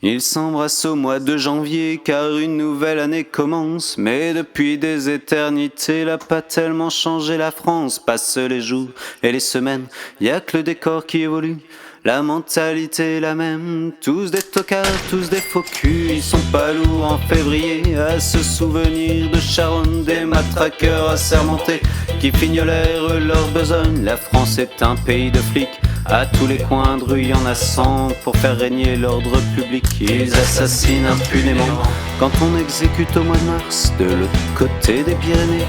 Ils s'embrassent au mois de janvier car une nouvelle année commence. Mais depuis des éternités, elle a pas tellement changé la France. Passent les jours et les semaines, y a que le décor qui évolue. La mentalité est la même, tous des tocards, tous des faux culs. Ils sont pas lourds en février à se souvenir de Charonne. Des matraqueurs assermentés qui fignolèrent leur besogne. La France est un pays de flics. À tous les coins de rue, y en a 100 pour faire régner l'ordre public. Ils assassinent impunément quand on exécute au mois de mars de l'autre côté des Pyrénées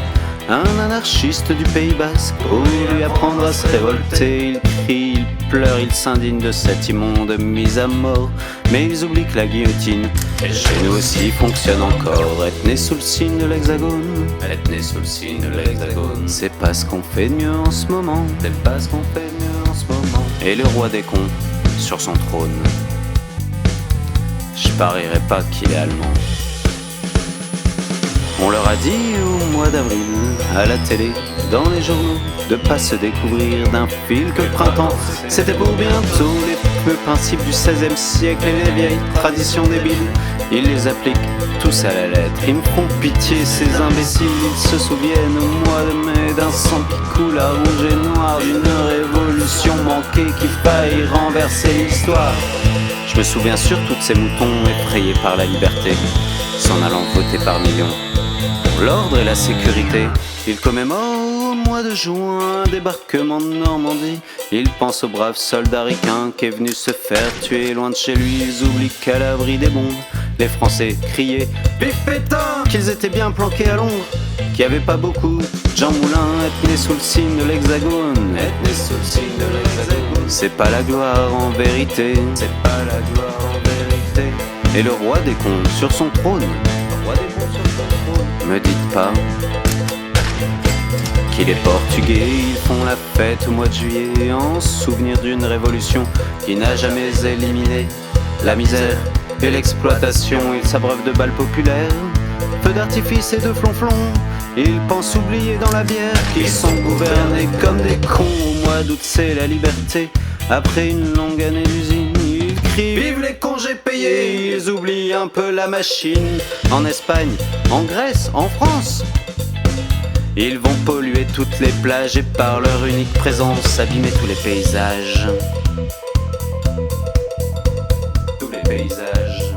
un anarchiste du Pays Basque. Pour lui apprendre à se révolter, il crie, il pleure, il s'indigne de cette immonde mise à mort. Mais ils oublient que la guillotine, chez nous aussi, fonctionne encore. Être né sous le signe de l'hexagone, être né sous le signe de l'hexagone, c'est pas ce qu'on fait de mieux en ce moment, c'est pas ce qu'on fait de mieux en ce moment. Et le roi des cons, sur son trône, je parierais pas qu'il est allemand. On leur a dit au mois d'avril, à la télé, dans les journaux, de pas se découvrir d'un fil que le printemps, c'était pour bientôt. Les vieux principes du XVIe siècle et les vieilles traditions débiles, ils les appliquent tous à la lettre. Ils me font pitié ces imbéciles, ils se souviennent au mois de mai d'un sang qui coule à rouge et noir, d'une révolution manquée qui faille renverser l'histoire. Je me souviens surtout de ces moutons effrayés par la liberté, s'en allant voter par millions. L'ordre et la sécurité, il commémore au mois de juin un débarquement de Normandie. Il pense au brave soldat ricain qui est venu se faire tuer loin de chez lui. Ils oublient qu'à l'abri des bombes, les Français criaient Vive Pétain, qu'ils étaient bien planqués à Londres, qu'il n'y avait pas beaucoup. Jean Moulin est né sous le signe de l'hexagone, est né sous le signe de l'hexagone. C'est pas la gloire en vérité, c'est pas la gloire en vérité. Et le roi des cons sur son trône, me dites pas qu'il est portugais. Ils font la fête au mois de juillet en souvenir d'une révolution qui n'a jamais éliminé la misère et l'exploitation. Ils s'abreuvent de balles populaires, feux d'artifice et de flonflons. Ils pensent oublier dans la bière qu'ils sont gouvernés comme des cons. Au mois d'août c'est la liberté, après une longue année d'usine. Ils crient vive les congés payés. Ils oublient un peu la machine. En Espagne, en Grèce, en France, ils vont polluer toutes les plages et par leur unique présence abîmer tous les paysages. Tous les paysages.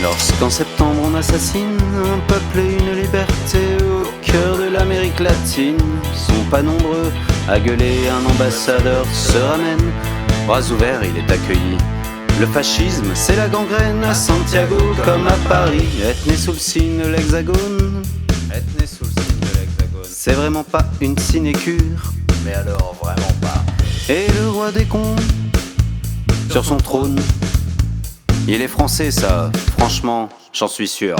Lorsqu'en septembre on assassine un peuple et une liberté au cœur de l'Amérique latine, sont pas nombreux à gueuler, un ambassadeur se ramène, bras ouverts il est accueilli. Le fascisme c'est la gangrène à Santiago comme à Paris. Être né sous le signe de l'hexagone, être né sous le signe de l'hexagone, c'est vraiment pas une sinécure, mais alors vraiment pas. Et le roi des cons sur son trône, il est français ça, franchement, j'en suis sûr.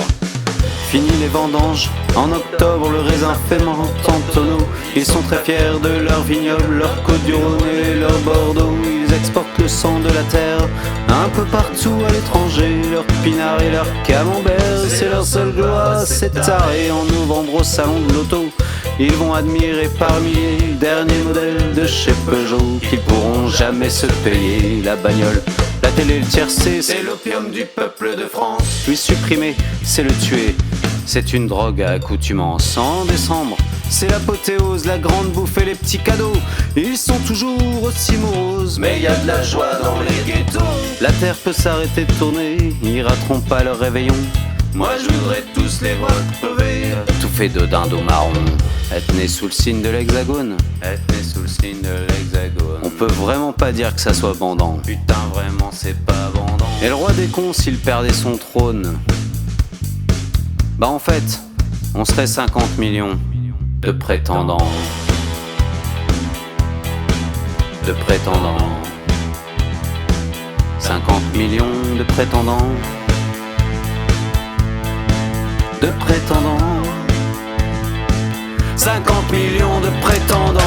Fini les vendanges, en octobre le raisin fermente en tonneaux. Ils sont très fiers de leur vignoble, leur côte du Rhône et leur Bordeaux. Ils exportent le sang de la terre un peu partout à l'étranger. Leur pinard et leur camembert, c'est leur seule gloire. C'est taré en novembre au salon de l'auto. Ils vont admirer par milliers le dernier modèle de chez Peugeot qu'ils pourront jamais se payer. La bagnole, la télé, le tiercé, c'est l'opium du peuple de France. Lui supprimer, c'est le tuer, c'est une drogue à accoutumance. En décembre, c'est l'apothéose, la grande bouffe et les petits cadeaux. Ils sont toujours aussi moroses, mais y a de la joie dans les ghettos. La terre peut s'arrêter de tourner, ils rateront pas leur réveillon. Moi je voudrais tous les voir crever, tout fait de dindons marron. Être né sous le signe de l'hexagone, être né sous le signe de l'hexagone, on peut vraiment pas dire que ça soit bandant. Putain vraiment c'est pas bandant. Et le roi des cons s'il perdait son trône, bah en fait on serait 50 millions de prétendants. De prétendants. 50 millions de prétendants. De prétendants. 50 millions de prétendants.